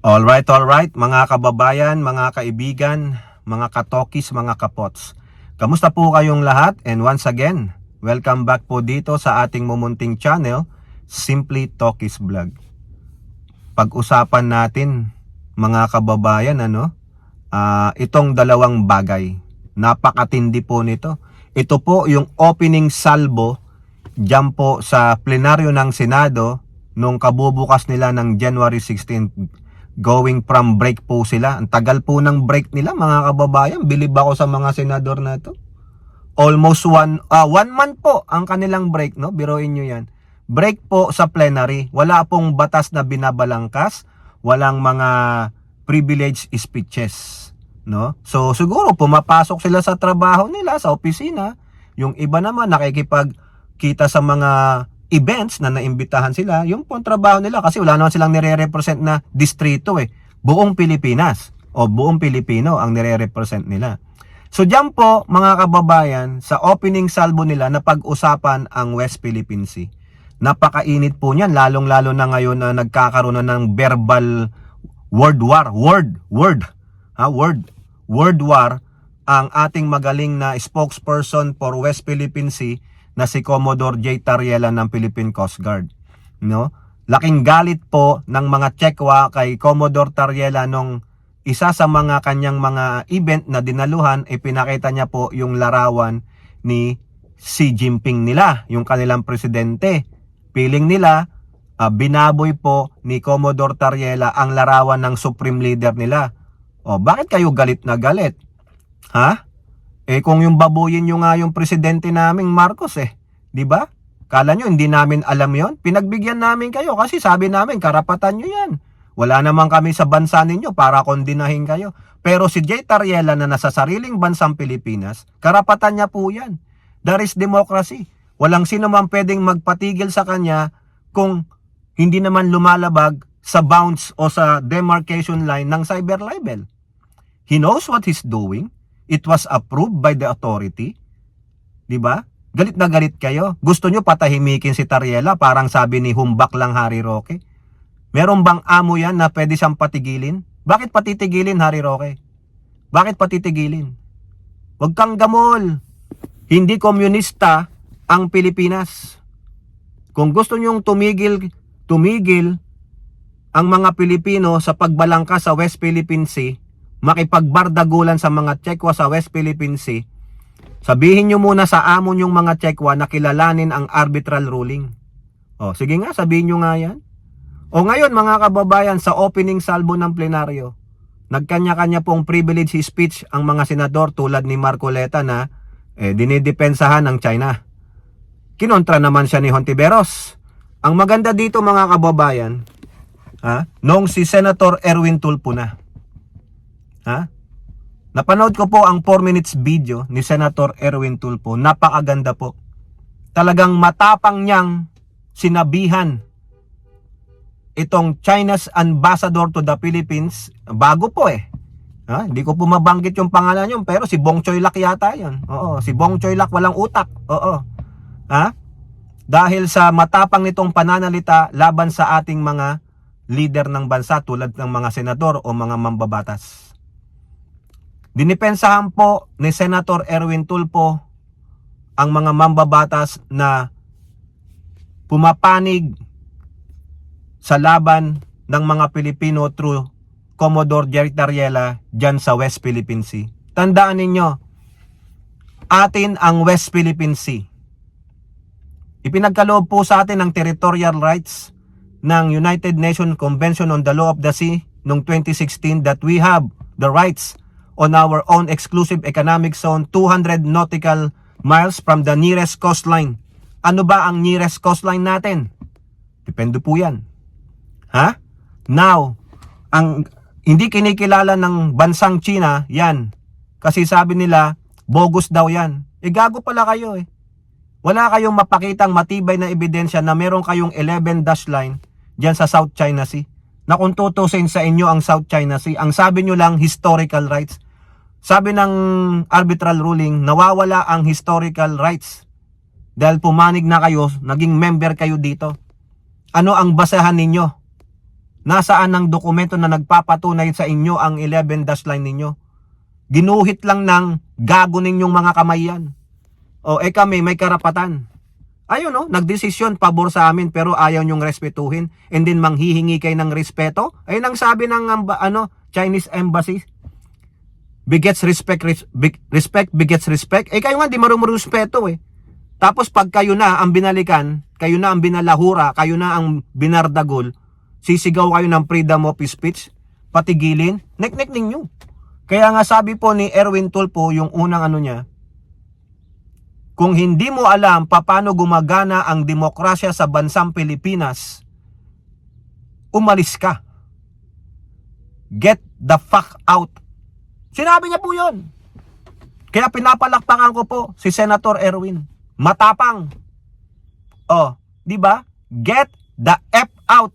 All right, mga kababayan, mga kaibigan, mga katokis, mga kapots. Kamusta po kayong lahat? And once again, welcome back po dito sa ating mumunting channel, Simply Tokis Vlog. Pag-usapan natin, mga kababayan, itong dalawang bagay. Napakatindi po nito. Ito po yung opening salvo dyan po sa plenaryo ng Senado nung kabubukas nila ng January 16th. Going from break po sila. Ang tagal po ng break nila, mga kababayan. Bilib ako sa mga senador na ito. Almost one month po ang kanilang break, no? Biruin nyo yan. Break po sa plenary. Wala pong batas na binabalangkas. Walang mga privilege speeches, no? So siguro pumapasok sila sa trabaho nila, sa opisina. Yung iba naman nakikipagkita sa mga events na naimbitahan sila, yung pong trabaho nila kasi wala naman silang nire-represent na distrito buong Pilipinas o buong Pilipino ang nire-represent nila. So diyan po mga kababayan, sa opening salvo nila na pag-usapan ang West Philippine Sea. Napakainit po niyan, lalong-lalo na ngayon na nagkakaroon na ng verbal world war ang ating magaling na spokesperson for West Philippine Sea na si Commodore J. Tariela ng Philippine Coast Guard, no? Laking galit po ng mga Chekwa kay Commodore Tariela nung isa sa mga kanyang mga event na dinaluhan, pinakita niya po yung larawan ni Xi Jinping nila, yung kanilang presidente. Piling nila binaboy po ni Commodore Tariela ang larawan ng supreme leader nila. O bakit kayo galit na galit? Ha? Kung yung babuyin nyo nga yung presidente naming Marcos di ba? Kala nyo hindi namin alam yon? Pinagbigyan namin kayo kasi sabi namin karapatan nyo yan. Wala naman kami sa bansa ninyo para kondinahin kayo. Pero si J. Tariela na nasa sariling bansang Pilipinas, karapatan niya po yan. There is democracy. Walang sino man pwedeng magpatigil sa kanya kung hindi naman lumalabag sa bounds o sa demarcation line ng cyber libel. He knows what he's doing. It was approved by the authority. 'Di ba? Galit na galit kayo. Gusto nyo patahimikin si Tariela, parang sabi ni Humbak lang Harry Roque. Meron bang amo yan na pwede siyang patigilin? Bakit patitigilin, Harry Roque? Bakit patitigilin? Huwag kang gamol. Hindi komunista ang Pilipinas. Kung gusto nyong tumigil ang mga Pilipino sa pagbalangka sa West Philippine Sea, makipagbardagulan sa mga Chekwa sa West Philippine Sea, sabihin nyo muna sa amo nyong mga Chekwa na kilalanin ang arbitral ruling. Sige nga, sabihin nyo nga yan. Ngayon mga kababayan, sa opening salvo ng plenaryo, nagkanya-kanya pong privilege speech ang mga senador tulad ni Marcoleta na dinidepensahan ng China. Kinontra naman siya ni Hontiveros. Ang maganda dito mga kababayan, noong si Senator Erwin Tulfo na, napanood ko po ang 4 minutes video ni Senator Erwin Tulfo. Napakaganda po. Talagang matapang niyang sinabihan itong China's ambassador to the Philippines. Bago po hindi ko po mabanggit yung pangalan yun, pero si Bong Choy Lak yata yun. Oo, si Bong Choy Lak walang utak. Oo. Dahil sa matapang nitong pananalita laban sa ating mga leader ng bansa tulad ng mga senador o mga mambabatas. Dinipensahan po ni Senator Erwin Tulfo ang mga mambabatas na pumapanig sa laban ng mga Pilipino through Commodore J. Tariela dyan sa West Philippine Sea. Tandaan ninyo, atin ang West Philippine Sea. Ipinagkaloob po sa atin ang territorial rights ng United Nations Convention on the Law of the Sea noong 2016 that we have the rights on our own exclusive economic zone 200 nautical miles from the nearest coastline. Ano ba ang nearest coastline natin? Depende po yan. Now, ang hindi kinikilala ng bansang China, yan. Kasi sabi nila, bogus daw yan. Gago pala kayo Wala kayong mapakitang matibay na ebidensya na meron kayong 11 dash line dyan sa South China Sea. Na kung tutusin sa inyo ang South China Sea, ang sabi nyo lang historical rights. Sabi ng arbitral ruling, nawawala ang historical rights. Dahil pumanig na kayo, naging member kayo dito. Ano ang basehan ninyo Nasaan ang dokumento na nagpapatunay sa inyo ang 11 dash line ninyo? Ginuhit lang ng gago ninyong mga kamay yan. O kami may karapatan. Ayun nagdesisyon pabor sa amin pero ayaw nyong respetuhin and then manghihingi kayo ng respeto. Ayun ang sabi ng Chinese embassy. Begets respect, respect begets respect. Kayo nga di marunong respeto Tapos pag kayo na ang binalikan, kayo na ang binalahura, kayo na ang binardagol, sisigaw kayo ng freedom of speech, patigilin, nek-nek ninyo. Kaya nga sabi po ni Erwin Tulfo, yung unang niya, kung hindi mo alam paano gumagana ang demokrasya sa bansang Pilipinas, umalis ka. Get the fuck out. Sinabi niya po yun. Kaya pinapalakpakan ko po si Senator Erwin. Matapang. Di ba? Get the F out.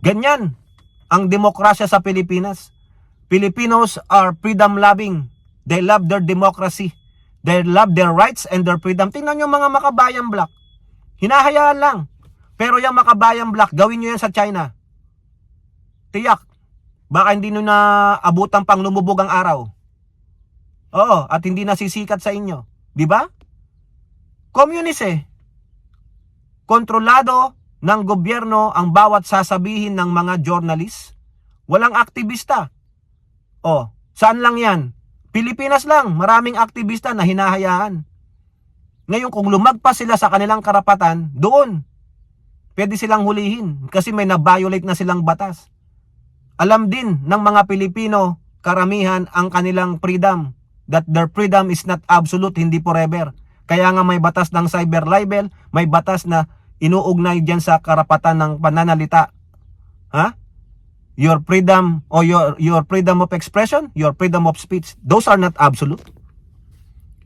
Ganyan ang demokrasya sa Pilipinas. Filipinos are freedom loving. They love their democracy. They love their rights and their freedom. Tingnan nyo mga makabayang black. Hinahayaan lang. Pero yung makabayang black, gawin nyo yan sa China. Tiyak. Baka hindi nyo na abutan pang lumubog ang araw. At hindi nasisikat sa inyo. Di ba? Communist Kontrolado ng gobyerno ang bawat sasabihin ng mga journalist. Walang aktivista. Saan lang yan? Pilipinas lang, maraming aktivista na hinahayaan. Ngayon kung lumagpas sila sa kanilang karapatan, doon, pwede silang hulihin kasi may na-violate na silang batas. Alam din ng mga Pilipino, karamihan ang kanilang freedom, that their freedom is not absolute, hindi forever. Kaya nga may batas ng cyber libel, may batas na inuugnay dyan sa karapatan ng pananalita. Your freedom or your freedom of expression, your freedom of speech, those are not absolute.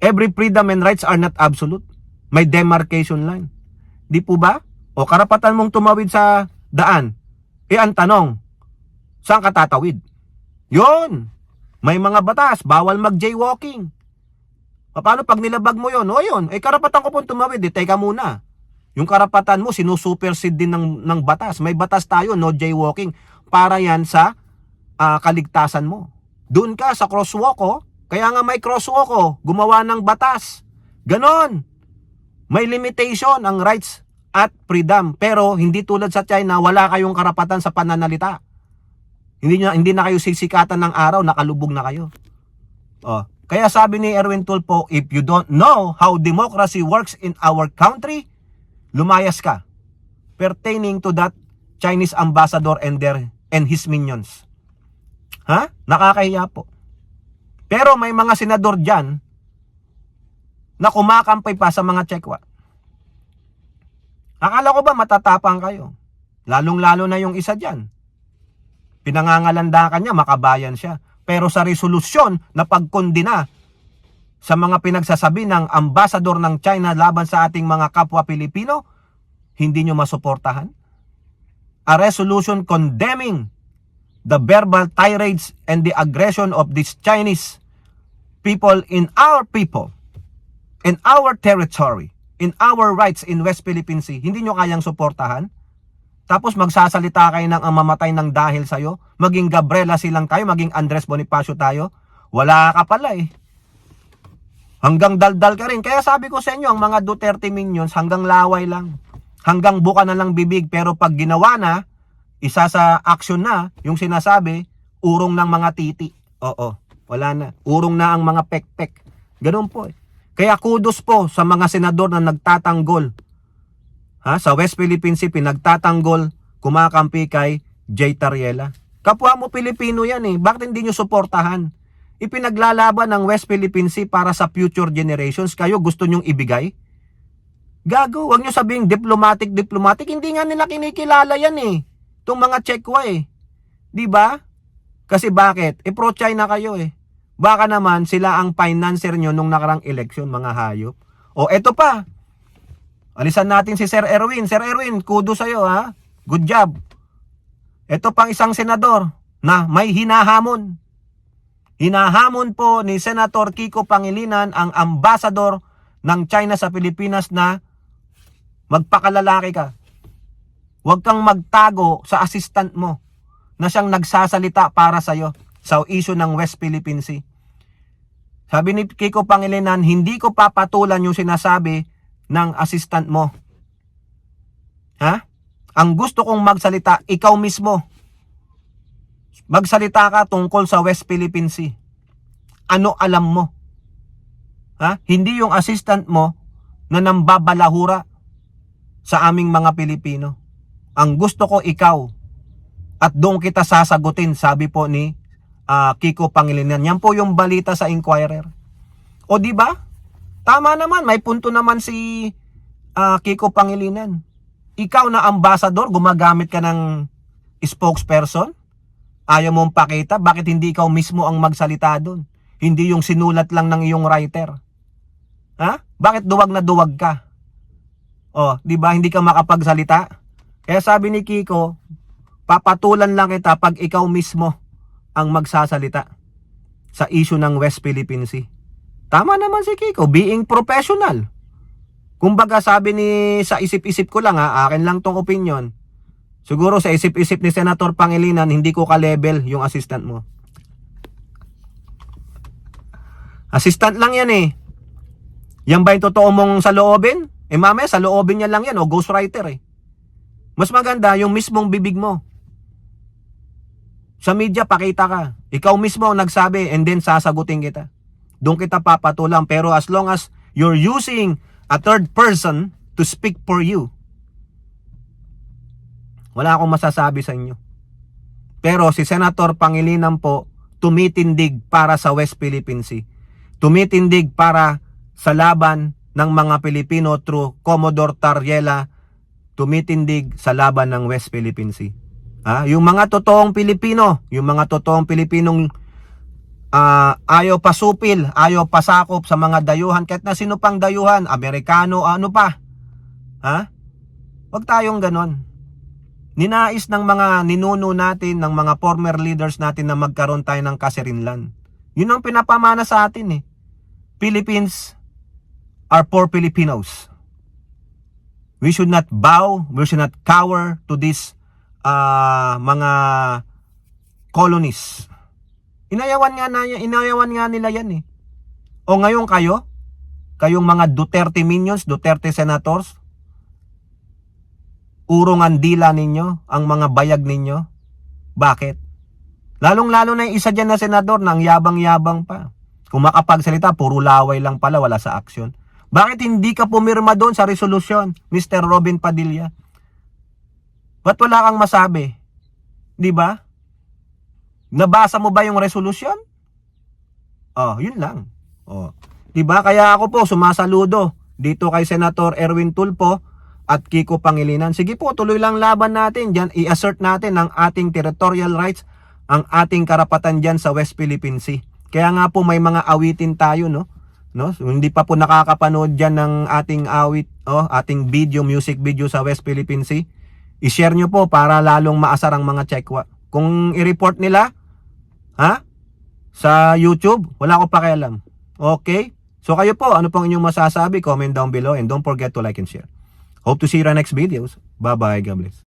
Every freedom and rights are not absolute. May demarcation line. Di po ba? O karapatan mong tumawid sa daan. Ang tanong, saan ka tatawid? Yun. May mga batas, bawal mag-jaywalking. Paano pag nilabag mo yun? Yun. Karapatan ko pong tumawid. Teka muna. Yung karapatan mo, sinusupersede din ng batas. May batas tayo, no jaywalking. Para yan sa kaligtasan mo. Doon ka sa crosswalk kaya nga may crosswalk gumawa ng batas. Ganon. May limitation ang rights at freedom. Pero hindi tulad sa China, wala kayong karapatan sa pananalita. Hindi na kayo sisikatan ng araw, nakalubog na kayo. Kaya sabi ni Erwin Tulfo, if you don't know how democracy works in our country, lumayas ka. Pertaining to that Chinese ambassador and his minions. Nakakahiya po. Pero may mga senador dyan na kumakampay pa sa mga Chekwa. Akala ko ba matatapang kayo? Lalong-lalo na yung isa dyan. Pinangangalandakan niya, makabayan siya. Pero sa resolusyon na pagkondina sa mga pinagsasabi ng ambassador ng China laban sa ating mga kapwa Pilipino, hindi nyo masuportahan? A resolution condemning the verbal tirades and the aggression of these Chinese people, in our territory, in our rights in West Philippine Sea, hindi nyo kayang suportahan? Tapos magsasalita kayo ng mamatay ng dahil sa'yo, maging Gabriela silang tayo, maging Andres Bonifacio tayo, wala ka pala Hanggang daldal ka rin. Kaya sabi ko sa inyo, ang mga Duterte minions hanggang laway lang. Hanggang buka na lang bibig, pero pag ginawa na, isa sa action na, yung sinasabi, urong ng mga titi. Wala na. Urong na ang mga pek-pek. Ganun po Kaya kudos po sa mga senador na nagtatanggol. Sa West Philippine Sea, pinagtatanggol, kumakampi kay Jay Tariela. Kapwa mo Pilipino yan Bakit hindi nyo suportahan? Ipinaglalaban ng West Philippine Sea para sa future generations. Kayo gusto nyong ibigay? Gago, wag nyo sabing diplomatic. Hindi nga nila kinikilala yan Itong mga Chekwa Di ba? Kasi bakit? Pro-China kayo Baka naman sila ang financer nyo nung nakarang eleksyon, mga hayop. Eto pa. Alisan natin si Sir Erwin. Sir Erwin, kudo sa'yo Good job. Ito pang isang senador na may hinahamon. Hinahamon po ni Senator Kiko Pangilinan ang ambassador ng China sa Pilipinas na magpakalalaki ka. Huwag kang magtago sa assistant mo na siyang nagsasalita para sa'yo sa issue ng West Philippine Sea. Sabi ni Kiko Pangilinan, hindi ko papatulan yung sinasabi ng assistant mo. Ha? Ang gusto kong magsalita, ikaw mismo. Magsalita ka tungkol sa West Philippine Sea. Ano alam mo? Ha? Hindi yung assistant mo na nambabalahura sa aming mga Pilipino. Ang gusto ko ikaw. At doon kita sasagutin, sabi po ni Kiko Pangilinan. Yan po yung balita sa Inquirer. O di ba? Tama naman, may punto naman si Kiko Pangilinan. Ikaw na ambassador, gumagamit ka ng spokesperson? Ayaw mong pakita? Bakit hindi ikaw mismo ang magsalita doon? Hindi yung sinulat lang ng iyong writer. Ha? Bakit duwag na duwag ka? O, di ba hindi ka makapagsalita? Kaya sabi ni Kiko, papatulan lang kita pag ikaw mismo ang magsasalita sa issue ng West Philippine Sea. Tama naman si Kiko, being professional. Kumbaga sabi ni sa isip-isip ko lang akin lang tong opinion. Siguro sa isip-isip ni Senator Pangilinan, hindi ko ka-level yung assistant mo. Assistant lang yan eh. Yan ba yung totoo mong saloobin? Mamaya saloobin niya lang yan o ghostwriter eh. Mas maganda yung mismong bibig mo. Sa media, pakita ka. Ikaw mismo ang nagsabi and then sasagutin kita. Doon kita papatulang. Pero as long as you're using a third person to speak for you, wala akong masasabi sa inyo. Pero si Senator Pangilinan po, tumitindig para sa West Philippine Sea. Tumitindig para sa laban ng mga Pilipino through Commodore Tariela. Tumitindig sa laban ng West Philippine Sea. Yung mga totoong Pilipino, yung mga totoong Pilipinong ayaw pasupil, ayaw pasakop sa mga dayuhan, kahit na sino pang dayuhan, Amerikano, ano pa. Huwag tayong ganon. Ninais ng mga ninuno natin, ng mga former leaders natin na magkaroon tayo ng kasirinlan. Yun ang pinapamana sa atin eh. Philippines are for Filipinos. We should not bow, we should not cower to this mga colonies. Inayawan nga nila yan eh. O ngayon kayong mga Duterte minions, Duterte senators, urong ang dila ninyo, ang mga bayag ninyo. Bakit? Lalong-lalo na yung isa dyan na senador nang yabang-yabang pa. Kung makapagsalita, puro laway lang pala, wala sa aksyon. Bakit hindi ka pumirma doon sa resolusyon, Mr. Robin Padilla? Ba't wala kang masabi? Di ba? Nabasa mo ba yung resolusyon? Yun lang. Di ba? Kaya ako po sumasaludo dito kay Senator Erwin Tulfo at Kiko Pangilinan. Sige po, tuloy lang laban natin diyan. I-assert natin ang ating territorial rights, ang ating karapatan diyan sa West Philippine Sea. Kaya nga po may mga awitin tayo, no? Hindi pa po nakakapanood diyan ng ating awit, ating video, music video sa West Philippine Sea. I-share nyo po para lalong maasar ang mga Chekwa. Kung i-report nila, sa YouTube, wala ko pakialam. Okay? So kayo po, ano pong inyong masasabi? Comment down below and don't forget to like and share. Hope to see you in our next videos. Bye-bye. God bless.